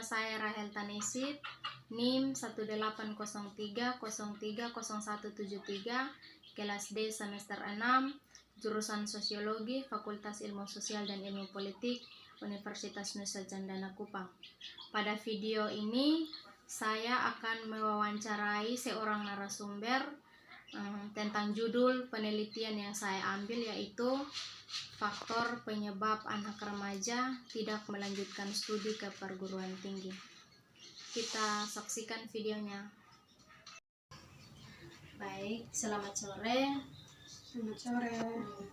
saya Rahel Tanesit, NIM 18030303173, kelas D semester 6, jurusan Sosiologi, Fakultas Ilmu Sosial dan Ilmu Politik, Universitas Nusa Cendana Kupang. Pada video ini saya akan mewawancarai seorang narasumber tentang judul penelitian yang saya ambil, yaitu faktor penyebab anak remaja tidak melanjutkan studi ke perguruan tinggi. Kita saksikan videonya. Baik, selamat sore. Selamat sore.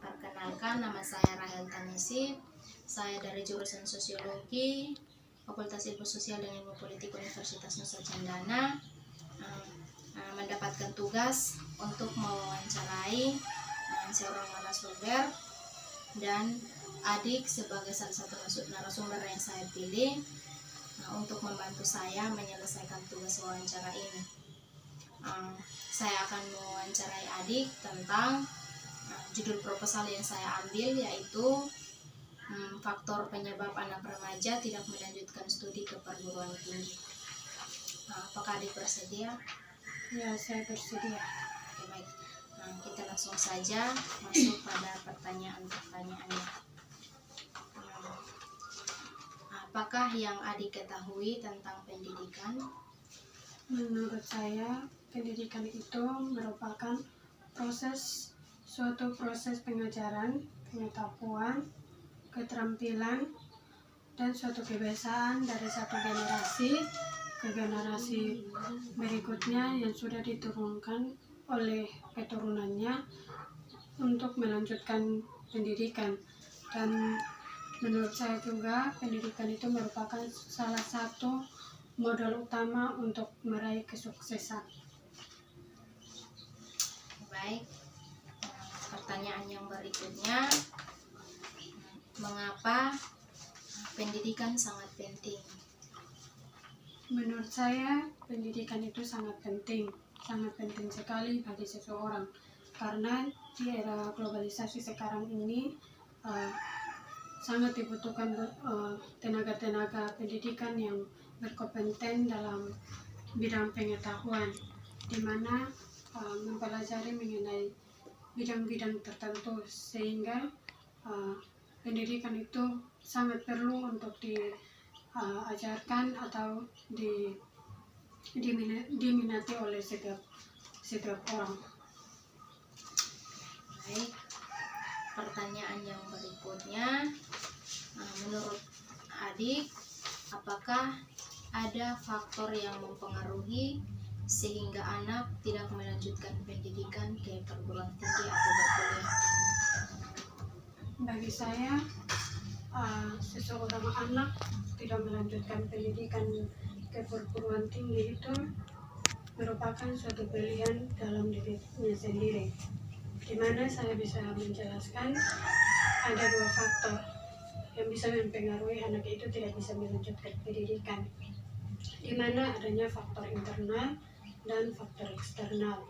Perkenalkan, nama saya Rahel Tanesit. Saya dari jurusan Sosiologi, Fakultas Ilmu Sosial dan Ilmu Politik, Universitas Nusa Cendana. Mendapatkan tugas untuk mewawancarai seorang narasumber, dan adik sebagai salah satu narasumber yang saya pilih untuk membantu saya menyelesaikan tugas wawancara ini. Saya akan mewawancarai adik tentang judul proposal yang saya ambil, yaitu faktor penyebab anak remaja tidak melanjutkan studi ke perguruan tinggi. Apakah adik bersedia? Ya, saya bersedia. Oke, baik. Kita langsung saja masuk pada pertanyaan-pertanyaannya. Apakah yang adik ketahui tentang pendidikan? Menurut saya, pendidikan itu merupakan suatu proses pengajaran, pengetahuan, keterampilan, dan suatu kebiasaan dari satu generasi ke generasi berikutnya yang sudah diturunkan oleh keturunannya untuk melanjutkan pendidikan. Dan menurut saya juga pendidikan itu merupakan salah satu modal utama untuk meraih kesuksesan. Baik, pertanyaan yang berikutnya, mengapa pendidikan sangat penting? Menurut saya pendidikan itu sangat penting sekali bagi seseorang, karena di era globalisasi sekarang ini sangat dibutuhkan tenaga-tenaga pendidikan yang berkompeten dalam bidang pengetahuan, di mana mempelajari mengenai bidang-bidang tertentu, sehingga pendidikan itu sangat perlu untuk diajarkan atau diminati oleh setiap orang. Baik, pertanyaan yang berikutnya, menurut adik, apakah ada faktor yang mempengaruhi sehingga anak tidak melanjutkan pendidikan ke perguruan tinggi atau berkuliah? Bagi saya, seseorang anak tidak melanjutkan pendidikan ke perguruan tinggi itu merupakan suatu pilihan dalam dirinya sendiri, di mana saya bisa menjelaskan ada dua faktor yang bisa mempengaruhi anak itu tidak bisa melanjutkan pendidikan, di mana adanya faktor internal dan faktor eksternal.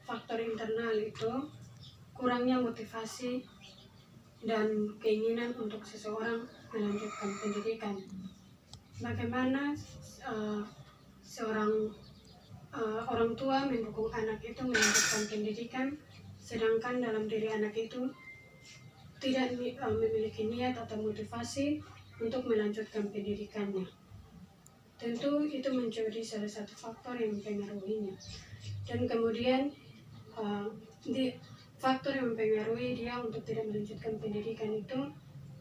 Faktor internal itu kurangnya motivasi dan keinginan untuk seseorang melanjutkan pendidikan. Bagaimana orang tua mendukung anak itu melanjutkan pendidikan, sedangkan dalam diri anak itu tidak memiliki niat atau motivasi untuk melanjutkan pendidikannya. Tentu itu menjadi salah satu faktor yang mempengaruhinya. Dan kemudian faktor yang mempengaruhi dia untuk tidak melanjutkan pendidikan itu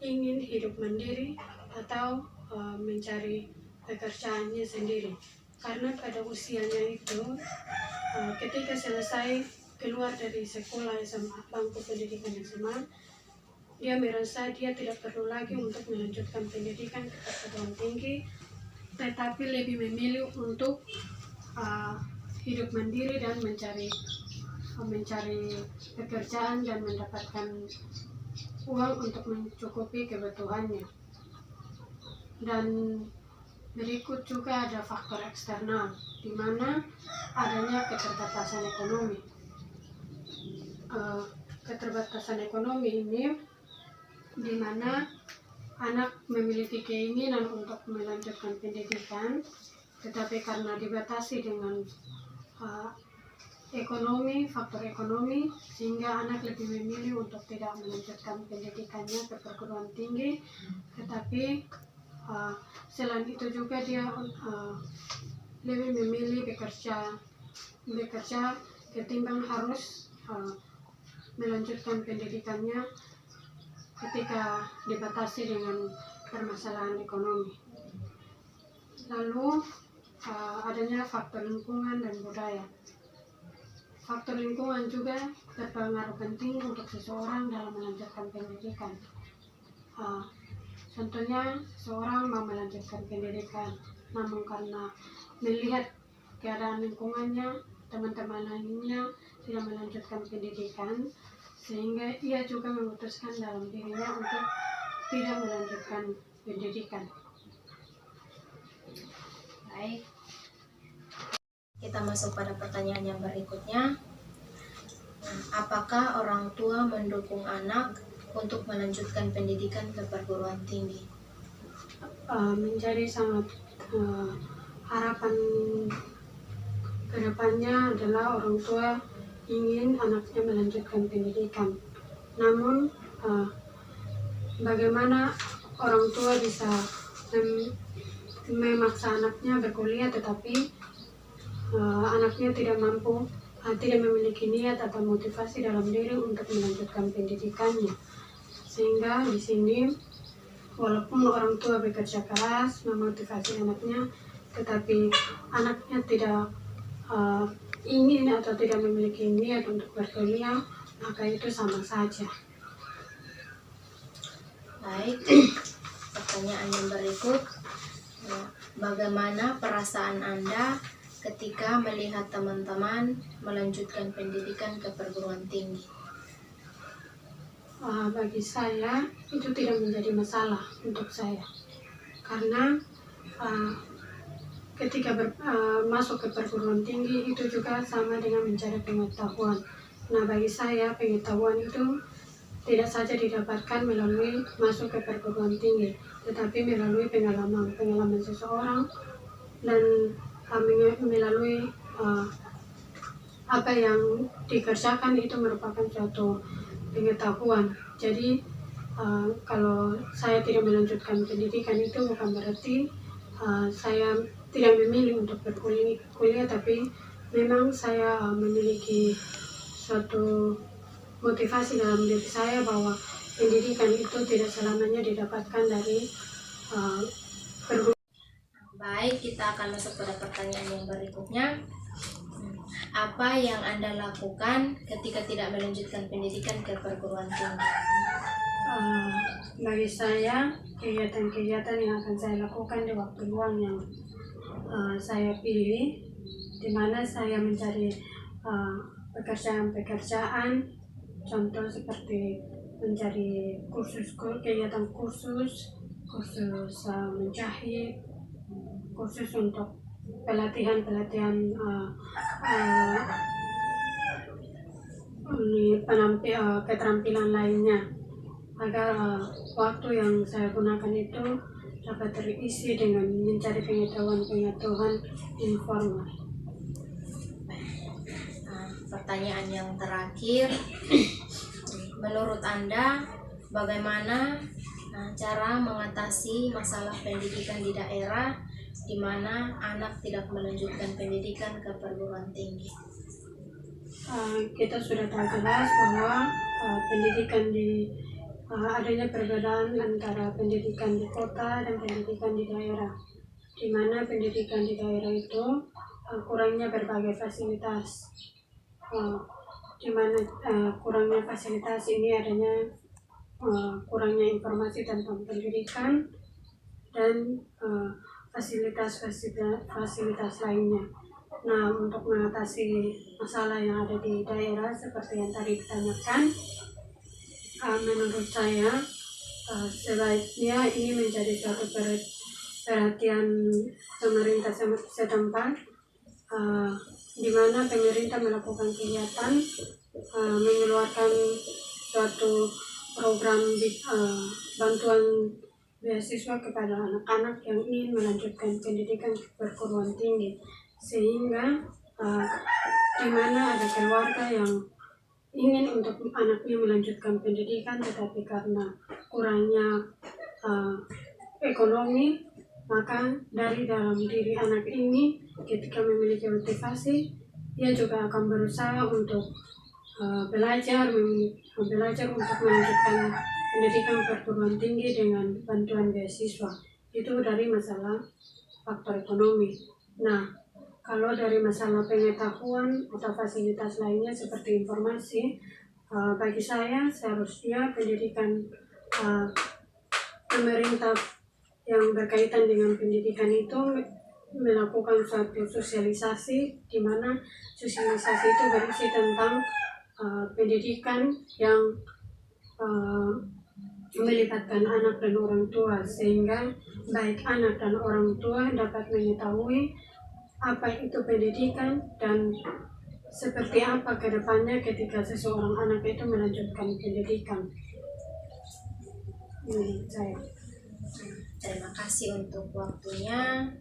ingin hidup mandiri atau mencari pekerjaannya sendiri. Karena pada usianya itu ketika selesai keluar dari sekolah SMA, bangku pendidikan SMA, dia merasa dia tidak perlu lagi untuk melanjutkan pendidikan ke perguruan tinggi, tetapi lebih memilih untuk hidup mandiri dan mencari pekerjaan dan mendapatkan uang untuk mencukupi kebutuhannya. Dan berikut juga ada faktor eksternal, di mana adanya keterbatasan ekonomi. Keterbatasan ekonomi ini di mana anak memiliki keinginan untuk melanjutkan pendidikan, tetapi karena dibatasi dengan faktor ekonomi, sehingga anak lebih memilih untuk tidak melanjutkan pendidikannya ke perguruan tinggi, tetapi selain itu juga dia lebih memilih bekerja ketimbang harus melanjutkan pendidikannya ketika dibatasi dengan permasalahan ekonomi. Lalu adanya faktor lingkungan dan budaya. Faktor lingkungan juga berpengaruh penting untuk seseorang dalam melanjutkan pendidikan. Contohnya seseorang mau melanjutkan pendidikan, namun karena melihat keadaan lingkungannya, teman-teman lainnya tidak melanjutkan pendidikan, sehingga ia juga memutuskan dalam dirinya untuk tidak melanjutkan pendidikan. Baik, kita masuk pada pertanyaan yang berikutnya. Apakah orang tua mendukung anak untuk melanjutkan pendidikan ke perguruan tinggi? Menjadi sangat harapan kedepannya adalah orang tua ingin anaknya melanjutkan pendidikan. Namun bagaimana orang tua bisa memaksa anaknya berkuliah tetapi anaknya tidak mampu, tidak memiliki niat atau motivasi dalam diri untuk melanjutkan pendidikannya. Sehingga di sini walaupun orang tua bekerja keras memotivasi anaknya, tetapi anaknya tidak ingin atau tidak memiliki niat untuk berkuliah, maka itu sama saja. Baik, pertanyaan yang berikut. Bagaimana perasaan Anda ketika melihat teman-teman melanjutkan pendidikan ke perguruan tinggi? Bagi saya itu tidak menjadi masalah untuk saya, karena ketika masuk ke perguruan tinggi itu juga sama dengan mencari pengetahuan. Nah, bagi saya pengetahuan itu tidak saja didapatkan melalui masuk ke perguruan tinggi, tetapi melalui pengalaman seseorang dan melalui apa yang dikerjakan itu merupakan suatu pengetahuan. Jadi kalau saya tidak melanjutkan pendidikan itu bukan berarti saya tidak memilih untuk berkuliah, tapi memang saya memiliki suatu motivasi dalam diri saya bahwa pendidikan itu tidak selamanya didapatkan dari perguruan. Baik, kita akan masuk pada pertanyaan yang berikutnya. Apa yang Anda lakukan ketika tidak melanjutkan pendidikan ke perguruan tinggi? Bagi saya, kegiatan-kegiatan yang akan saya lakukan di waktu luang yang saya pilih, di mana saya mencari pekerjaan-pekerjaan, contoh seperti mencari kegiatan kursus menjahit, kursus untuk pelatihan keterampilan lainnya, agar waktu yang saya gunakan itu dapat terisi dengan mencari pengetahuan informal. Pertanyaan yang terakhir, menurut Anda bagaimana cara mengatasi masalah pendidikan di daerah di mana anak tidak melanjutkan pendidikan ke perguruan tinggi? Kita sudah tahu jelas bahwa pendidikan adanya perbedaan antara pendidikan di kota dan pendidikan di daerah, di mana pendidikan di daerah itu kurangnya berbagai fasilitas, di mana kurangnya fasilitas ini adanya kurangnya informasi tentang pendidikan dan fasilitas lainnya. Nah, untuk mengatasi masalah yang ada di daerah seperti yang tadi ditanyakan, menurut saya sebaiknya ini menjadi suatu perhatian pemerintah setempat, di mana pemerintah melakukan kegiatan mengeluarkan suatu program bantuan beasiswa kepada anak-anak yang ingin melanjutkan pendidikan ke perguruan tinggi, sehingga di mana ada keluarga yang ingin untuk anaknya melanjutkan pendidikan tetapi karena kurangnya ekonomi, maka dari dalam diri anak ini ketika memiliki motivasi, ia juga akan berusaha untuk belajar untuk melanjutkan pendidikan perguruan tinggi dengan bantuan beasiswa. Itu dari masalah faktor ekonomi. Nah, kalau dari masalah pengetahuan atau fasilitas lainnya seperti informasi, bagi saya seharusnya pendidikan pemerintah yang berkaitan dengan pendidikan itu melakukan suatu sosialisasi, di mana sosialisasi itu berisi tentang pendidikan yang melibatkan anak dan orang tua, sehingga baik anak dan orang tua dapat mengetahui apa itu pendidikan dan seperti apa ke depannya ketika seseorang anak itu melanjutkan pendidikan. Ini saya. Terima kasih untuk waktunya,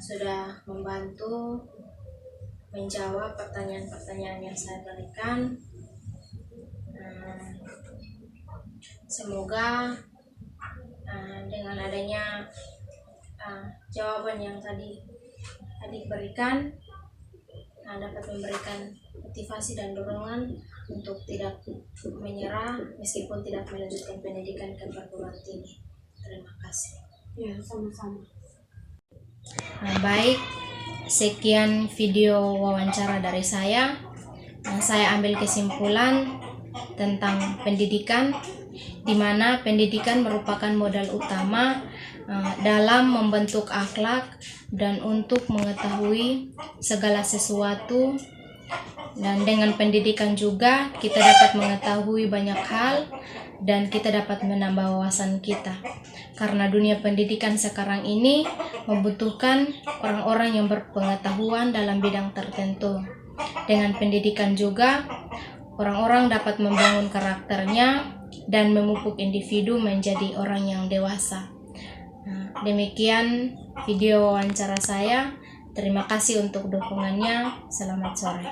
sudah membantu menjawab pertanyaan-pertanyaan yang saya berikan. Semoga dengan adanya jawaban yang tadi adik berikan dapat memberikan motivasi dan dorongan untuk tidak menyerah meskipun tidak melanjutkan pendidikan ke perguruan tinggi. Terima kasih. Ya, sama-sama. Baik, sekian video wawancara dari saya. Saya ambil kesimpulan tentang pendidikan, di mana pendidikan merupakan modal utama dalam membentuk akhlak dan untuk mengetahui segala sesuatu. Dan dengan pendidikan juga kita dapat mengetahui banyak hal dan kita dapat menambah wawasan kita. Karena dunia pendidikan sekarang ini membutuhkan orang-orang yang berpengetahuan dalam bidang tertentu. Dengan pendidikan juga orang-orang dapat membangun karakternya dan memupuk individu menjadi orang yang dewasa. Demikian video wawancara saya. Terima kasih untuk dukungannya. Selamat sore.